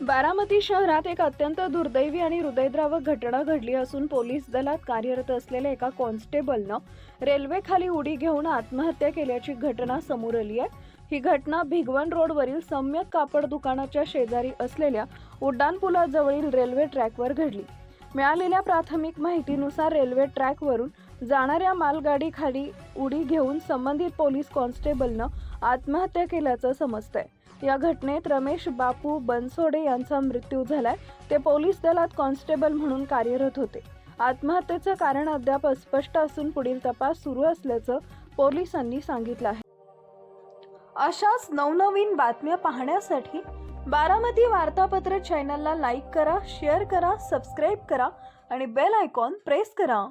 बारामती शहरात एक अत्यंत दुर्दैवी आणि हृदयद्रावक घटना घडली असून पोलीस दलात कार्यरत असलेल्या एका कॉन्स्टेबलनं रेल्वेखाली उडी घेऊन आत्महत्या केल्याची घटना समोर आली आहे। ही घटना भिगवण रोडवरील सम्यक कापड दुकानाच्या शेजारी असलेल्या उड्डाणपुलाजवळील रेल्वे ट्रॅकवर घडली। मिळालेल्या प्राथमिक माहितीनुसार रेल्वे ट्रॅकवरून जाणाऱ्या मालगाडीखाली उडी घेऊन संबंधित पोलीस कॉन्स्टेबलनं आत्महत्या केल्याचं समजतंय। या घटनेत रमेश बापू बनसोडे यांचा मृत्यू झालाय। ते पोलीस दलात कॉन्स्टेबल म्हणून कार्यरत होते। आत्महत्येचं कारण अद्याप अस्पष्ट असून पुढील तपास सुरू असल्याचं पोलिसांनी सांगितलं आहे। अशाच नवनवीन बातम्या पाहण्यासाठी बारामती वार्तापत्र चॅनलला लाईक करा, शेअर करा, सबस्क्राईब करा आणि बेल आयकॉन प्रेस करा।